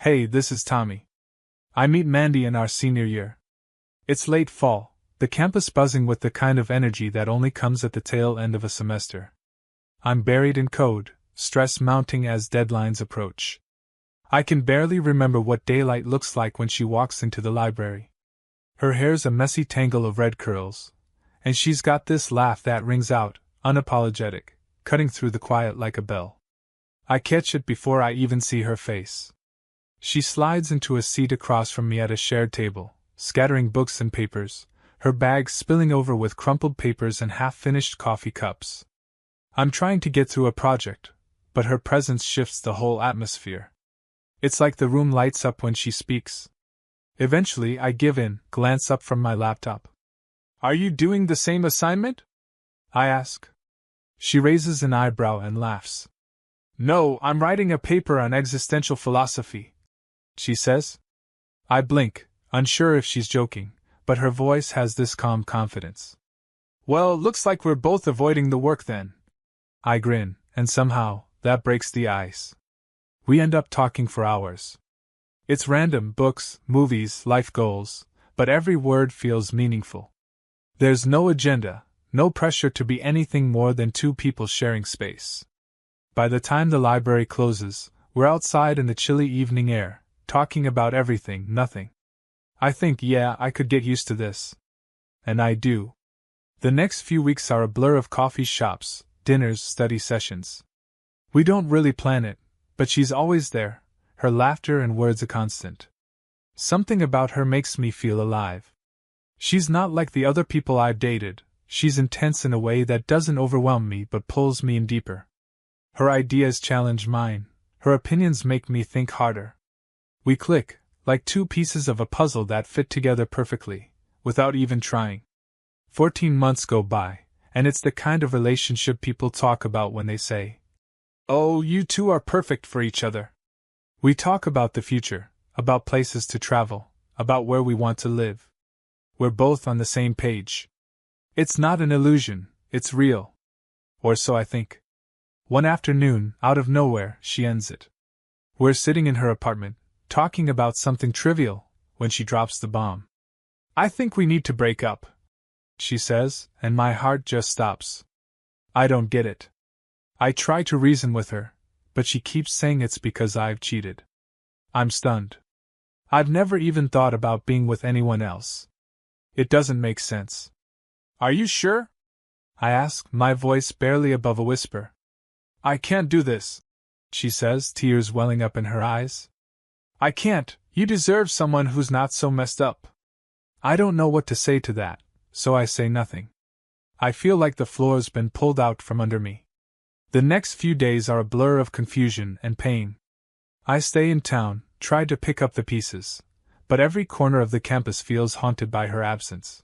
Hey, this is Tommy. I meet Mandy in our senior year. It's late fall, the campus buzzing with the kind of energy that only comes at the tail end of a semester. I'm buried in code, stress mounting as deadlines approach. I can barely remember what daylight looks like when she walks into the library. Her hair's a messy tangle of red curls, and she's got this laugh that rings out, unapologetic, cutting through the quiet like a bell. I catch it before I even see her face. She slides into a seat across from me at a shared table, scattering books and papers, her bag spilling over with crumpled papers and half-finished coffee cups. I'm trying to get through a project, but her presence shifts the whole atmosphere. It's like the room lights up when she speaks. Eventually, I give in, glance up from my laptop. Are you doing the same assignment? I ask. She raises an eyebrow and laughs. No, I'm writing a paper on existential philosophy, she says. I blink, unsure if she's joking, but her voice has this calm confidence. Well, looks like we're both avoiding the work then. I grin, and somehow, that breaks the ice. We end up talking for hours. It's random, books, movies, life goals, but every word feels meaningful. There's no agenda, no pressure to be anything more than two people sharing space. By the time the library closes, we're outside in the chilly evening air, talking about everything, nothing. I think, yeah, I could get used to this. And I do. The next few weeks are a blur of coffee shops, dinners, study sessions. We don't really plan it, but she's always there, her laughter and words a constant. Something about her makes me feel alive. She's not like the other people I've dated, she's intense in a way that doesn't overwhelm me but pulls me in deeper. Her ideas challenge mine, her opinions make me think harder. We click, like two pieces of a puzzle that fit together perfectly, without even trying. 14 months go by, and it's the kind of relationship people talk about when they say, "Oh, you two are perfect for each other." We talk about the future, about places to travel, about where we want to live. We're both on the same page. It's not an illusion, it's real. Or so I think. One afternoon, out of nowhere, she ends it. We're sitting in her apartment, talking about something trivial, when she drops the bomb. "I think we need to break up," she says, and my heart just stops. I don't get it. I try to reason with her, but she keeps saying it's because I've cheated. I'm stunned. I've never even thought about being with anyone else. It doesn't make sense. "Are you sure?" I ask, my voice barely above a whisper. "I can't do this," she says, tears welling up in her eyes. "I can't. You deserve someone who's not so messed up." I don't know what to say to that, so I say nothing. I feel like the floor's been pulled out from under me. The next few days are a blur of confusion and pain. I stay in town, try to pick up the pieces, but every corner of the campus feels haunted by her absence.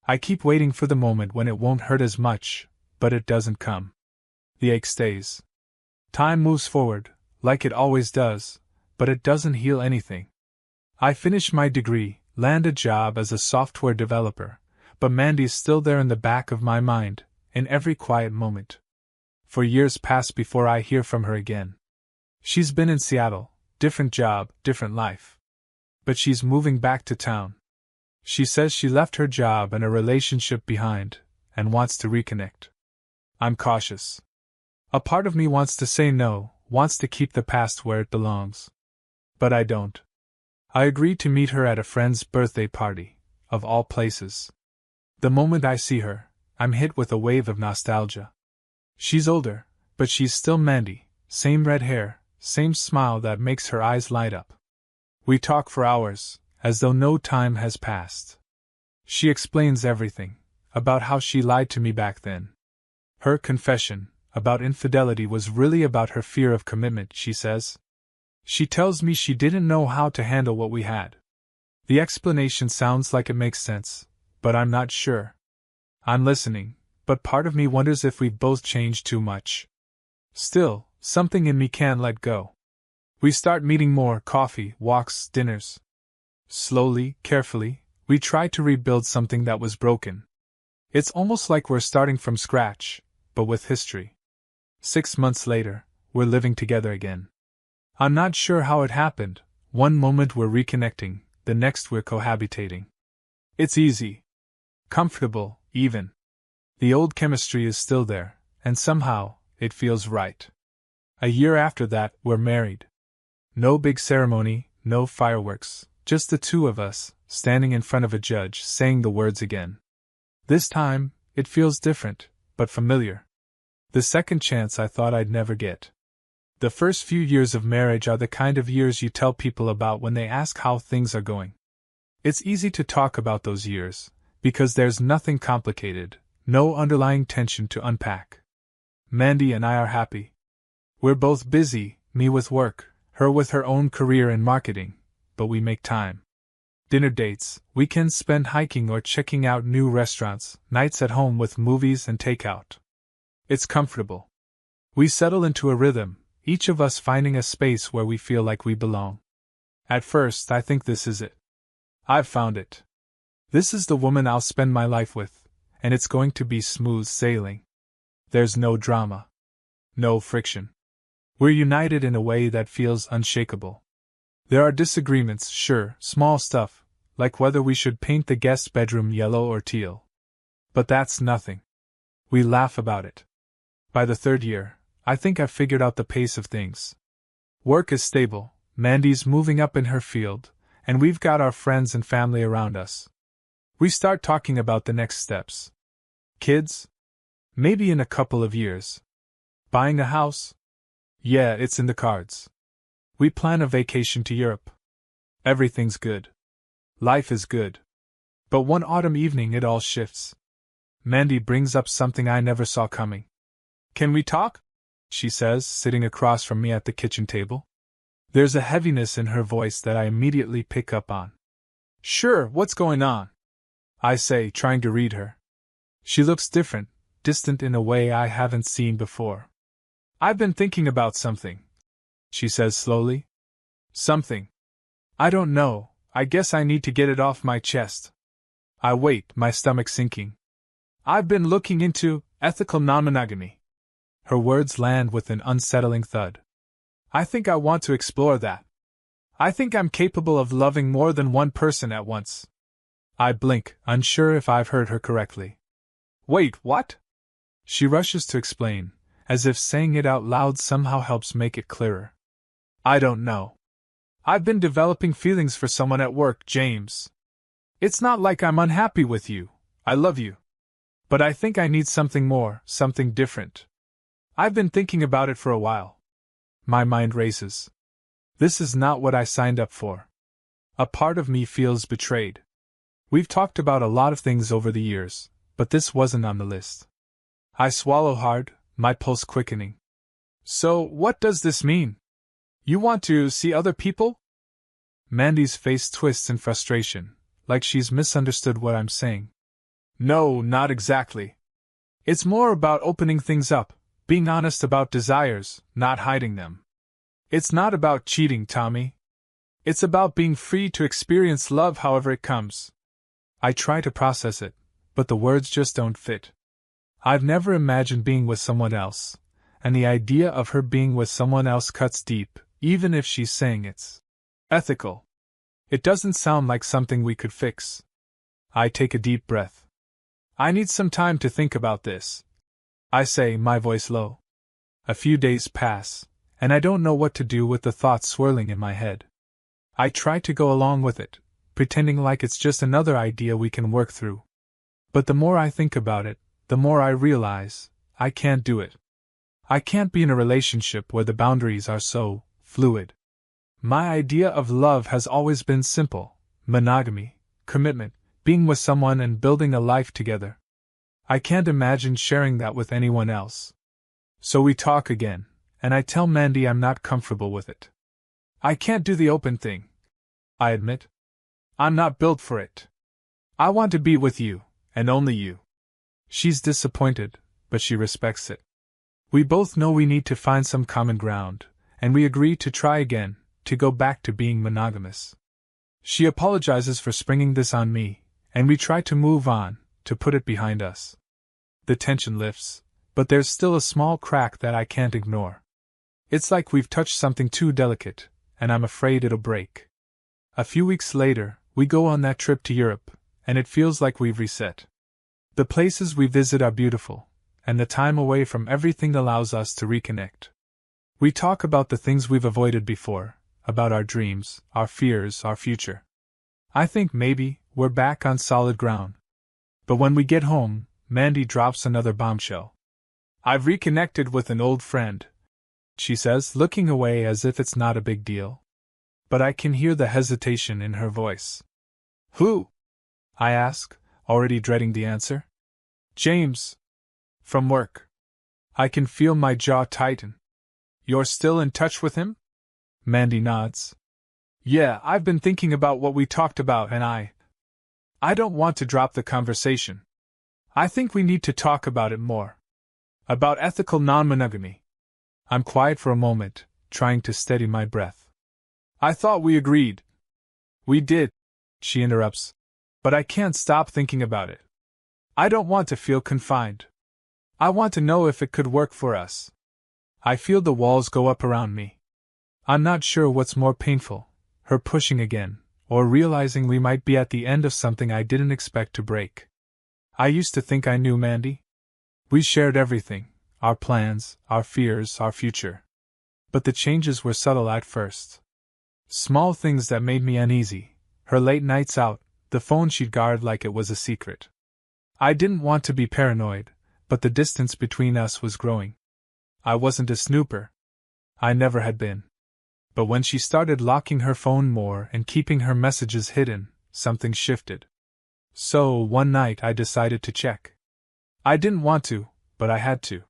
I keep waiting for the moment when it won't hurt as much, but it doesn't come. The ache stays. Time moves forward, like it always does, but it doesn't heal anything. I finish my degree, land a job as a software developer, but Mandy's still there in the back of my mind, in every quiet moment. For years pass before I hear from her again. She's been in Seattle, different job, different life. But she's moving back to town. She says she left her job and a relationship behind, and wants to reconnect. I'm cautious. A part of me wants to say no, wants to keep the past where it belongs. But I don't. I agree to meet her at a friend's birthday party, of all places. The moment I see her, I'm hit with a wave of nostalgia. She's older, but she's still Mandy, same red hair, same smile that makes her eyes light up. We talk for hours, as though no time has passed. She explains everything, about how she lied to me back then. Her confession about infidelity was really about her fear of commitment, she says. She tells me she didn't know how to handle what we had. The explanation sounds like it makes sense, but I'm not sure. I'm listening, but part of me wonders if we've both changed too much. Still, something in me can't let go. We start meeting more, coffee, walks, dinners. Slowly, carefully, we try to rebuild something that was broken. It's almost like we're starting from scratch, but with history. 6 months later, we're living together again. I'm not sure how it happened, One moment we're reconnecting, the next we're cohabitating. It's easy. Comfortable, even. The old chemistry is still there, and somehow, it feels right. A year after that, we're married. No big ceremony, no fireworks, just the two of us, standing in front of a judge, saying the words again. This time, it feels different, but familiar. The second chance I thought I'd never get. The first few years of marriage are the kind of years you tell people about when they ask how things are going. It's easy to talk about those years, because there's nothing complicated, no underlying tension to unpack. Mandy and I are happy. We're both busy, me with work, her with her own career in marketing, but we make time. Dinner dates, weekends spent hiking or checking out new restaurants, nights at home with movies and takeout. It's comfortable. We settle into a rhythm, each of us finding a space where we feel like we belong. At first, I think this is it. I've found it. This is the woman I'll spend my life with, and it's going to be smooth sailing. There's no drama. No friction. We're united in a way that feels unshakable. There are disagreements, sure, small stuff, like whether we should paint the guest bedroom yellow or teal. But that's nothing. We laugh about it. By the third year, I think I've figured out the pace of things. Work is stable, Mandy's moving up in her field, and we've got our friends and family around us. We start talking about the next steps. Kids? Maybe in a couple of years. Buying a house? Yeah, it's in the cards. We plan a vacation to Europe. Everything's good. Life is good. But one autumn evening it all shifts. Mandy brings up something I never saw coming. Can we talk? She says, sitting across from me at the kitchen table. There's a heaviness in her voice that I immediately pick up on. Sure, what's going on? I say, trying to read her. She looks different, distant in a way I haven't seen before. I've been thinking about something, she says slowly. Something. I don't know, I guess I need to get it off my chest. I wait, my stomach sinking. I've been looking into ethical non-monogamy. Her words land with an unsettling thud. I think I want to explore that. I think I'm capable of loving more than one person at once. I blink, unsure if I've heard her correctly. Wait, what? She rushes to explain, as if saying it out loud somehow helps make it clearer. I don't know. I've been developing feelings for someone at work, James. It's not like I'm unhappy with you. I love you. But I think I need something more, something different. I've been thinking about it for a while. My mind races. This is not what I signed up for. A part of me feels betrayed. We've talked about a lot of things over the years, but this wasn't on the list. I swallow hard, my pulse quickening. So, what does this mean? You want to see other people? Mandy's face twists in frustration, like she's misunderstood what I'm saying. No, not exactly. It's more about opening things up, being honest about desires, not hiding them. It's not about cheating, Tommy. It's about being free to experience love however it comes. I try to process it, but the words just don't fit. I've never imagined being with someone else, and the idea of her being with someone else cuts deep, even if she's saying it's ethical. It doesn't sound like something we could fix. I take a deep breath. I need some time to think about this, I say, my voice low. A few days pass, and I don't know what to do with the thoughts swirling in my head. I try to go along with it, pretending like it's just another idea we can work through. But the more I think about it, the more I realize I can't do it. I can't be in a relationship where the boundaries are so fluid. My idea of love has always been simple: monogamy, commitment, being with someone and building a life together. I can't imagine sharing that with anyone else. So we talk again, and I tell Mandy I'm not comfortable with it. I can't do the open thing, I admit. I'm not built for it. I want to be with you, and only you. She's disappointed, but she respects it. We both know we need to find some common ground, and we agree to try again, to go back to being monogamous. She apologizes for springing this on me, and we try to move on, to put it behind us. The tension lifts, but there's still a small crack that I can't ignore. It's like we've touched something too delicate, and I'm afraid it'll break. A few weeks later, we go on that trip to Europe, and it feels like we've reset. The places we visit are beautiful, and the time away from everything allows us to reconnect. We talk about the things we've avoided before, about our dreams, our fears, our future. I think maybe we're back on solid ground. But when we get home, Mandy drops another bombshell. I've reconnected with an old friend, she says, looking away as if it's not a big deal. But I can hear the hesitation in her voice. Who? I ask, already dreading the answer. James. From work. I can feel my jaw tighten. You're still in touch with him? Mandy nods. Yeah, I've been thinking about what we talked about and I don't want to drop the conversation. I think we need to talk about it more. About ethical non-monogamy. I'm quiet for a moment, trying to steady my breath. I thought we agreed. We did, she interrupts. But I can't stop thinking about it. I don't want to feel confined. I want to know if it could work for us. I feel the walls go up around me. I'm not sure what's more painful, her pushing again, or realizing we might be at the end of something I didn't expect to break. I used to think I knew Mandy. We shared everything, our plans, our fears, our future. But the changes were subtle at first. Small things that made me uneasy, her late nights out, the phone she'd guard like it was a secret. I didn't want to be paranoid, but the distance between us was growing. I wasn't a snooper. I never had been. But when she started locking her phone more and keeping her messages hidden, something shifted. So, one night I decided to check. I didn't want to, but I had to.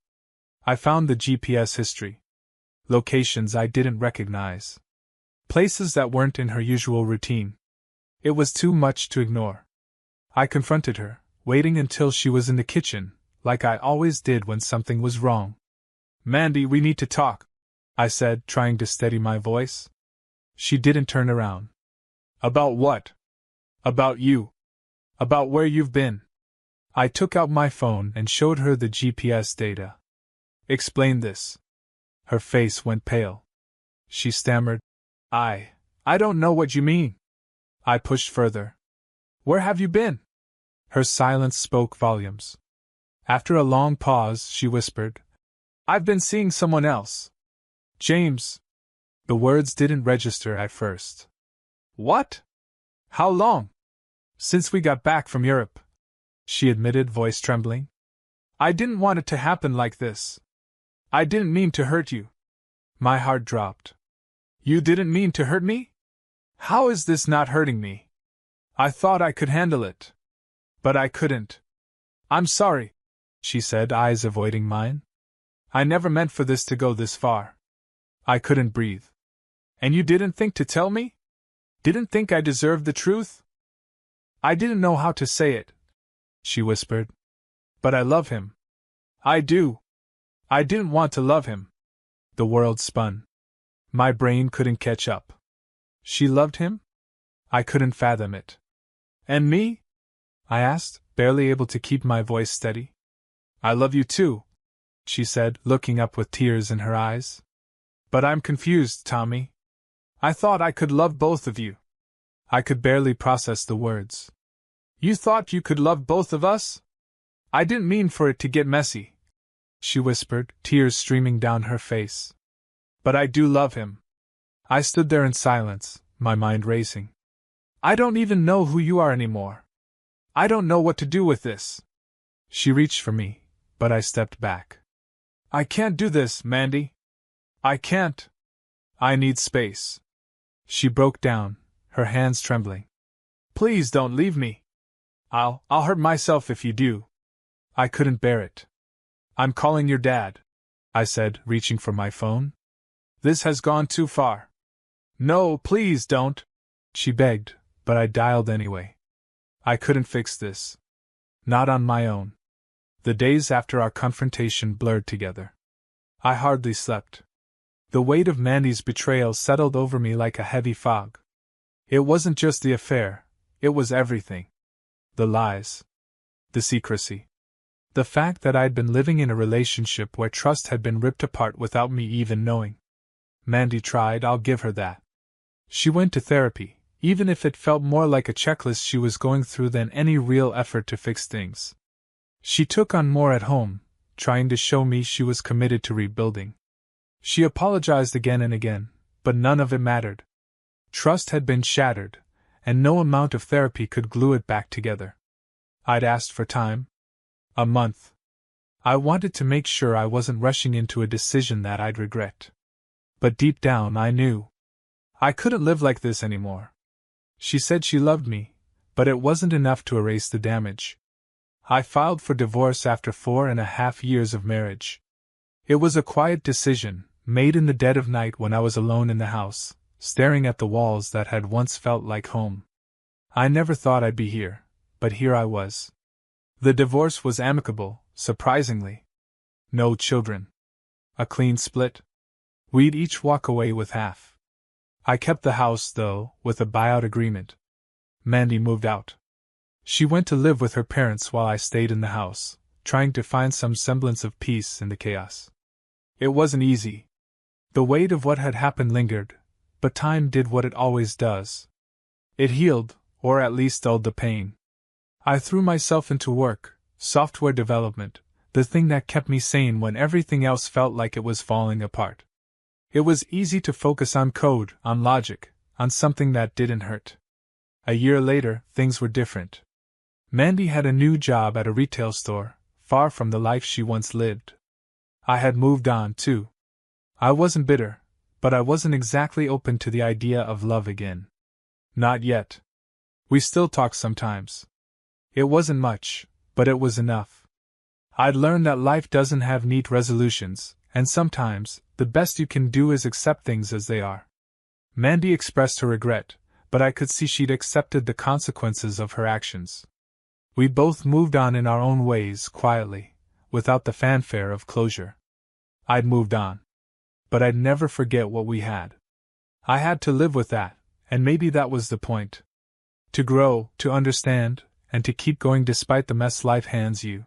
I found the GPS history. Locations I didn't recognize. Places that weren't in her usual routine. It was too much to ignore. I confronted her, waiting until she was in the kitchen, like I always did when something was wrong. Mandy, we need to talk, I said, trying to steady my voice. She didn't turn around. About what? About you. About where you've been. I took out my phone and showed her the GPS data. Explain this. Her face went pale. She stammered, I don't know what you mean. I pushed further. Where have you been? Her silence spoke volumes. After a long pause, she whispered, I've been seeing someone else. James. The words didn't register at first. What? How long? Since we got back from Europe, she admitted, voice trembling. I didn't want it to happen like this. I didn't mean to hurt you. My heart dropped. You didn't mean to hurt me? How is this not hurting me? I thought I could handle it. But I couldn't. I'm sorry, she said, eyes avoiding mine. I never meant for this to go this far. I couldn't breathe. And you didn't think to tell me? Didn't think I deserved the truth? I didn't know how to say it, she whispered. But I love him. I do. I didn't want to love him. The world spun. My brain couldn't catch up. She loved him? I couldn't fathom it. And me? I asked, barely able to keep my voice steady. I love you too, she said, looking up with tears in her eyes. But I'm confused, Tommy. I thought I could love both of you. I could barely process the words. You thought you could love both of us? I didn't mean for it to get messy, she whispered, tears streaming down her face. But I do love him. I stood there in silence, my mind racing. I don't even know who you are anymore. I don't know what to do with this. She reached for me, but I stepped back. I can't do this, Mandy. I can't. I need space. She broke down, her hands trembling. Please don't leave me. I'll hurt myself if you do. I couldn't bear it. I'm calling your dad, I said, reaching for my phone. This has gone too far. No, please don't, she begged, but I dialed anyway. I couldn't fix this. Not on my own. The days after our confrontation blurred together. I hardly slept. The weight of Mandy's betrayal settled over me like a heavy fog. It wasn't just the affair, it was everything. The lies. The secrecy. The fact that I'd been living in a relationship where trust had been ripped apart without me even knowing. Mandy tried, I'll give her that. She went to therapy, even if it felt more like a checklist she was going through than any real effort to fix things. She took on more at home, trying to show me she was committed to rebuilding. She apologized again and again, but none of it mattered. Trust had been shattered, and no amount of therapy could glue it back together. I'd asked for time. A month. I wanted to make sure I wasn't rushing into a decision that I'd regret. But deep down I knew I couldn't live like this anymore. She said she loved me, but it wasn't enough to erase the damage. I filed for divorce after 4.5 years of marriage. It was a quiet decision, made in the dead of night when I was alone in the house, staring at the walls that had once felt like home. I never thought I'd be here, but here I was. The divorce was amicable, surprisingly. No children. A clean split. We'd each walk away with half. I kept the house, though, with a buyout agreement. Mandy moved out. She went to live with her parents while I stayed in the house, trying to find some semblance of peace in the chaos. It wasn't easy. The weight of what had happened lingered, but time did what it always does. It healed, or at least dulled the pain. I threw myself into work, software development, the thing that kept me sane when everything else felt like it was falling apart. It was easy to focus on code, on logic, on something that didn't hurt. A year later, things were different. Mandy had a new job at a retail store, far from the life she once lived. I had moved on, too. I wasn't bitter, but I wasn't exactly open to the idea of love again. Not yet. We still talked sometimes. It wasn't much, but it was enough. I'd learned that life doesn't have neat resolutions, and sometimes, the best you can do is accept things as they are. Mandy expressed her regret, but I could see she'd accepted the consequences of her actions. We both moved on in our own ways, quietly, without the fanfare of closure. I'd moved on. But I'd never forget what we had. I had to live with that, and maybe that was the point. To grow, to understand, and to keep going despite the mess life hands you.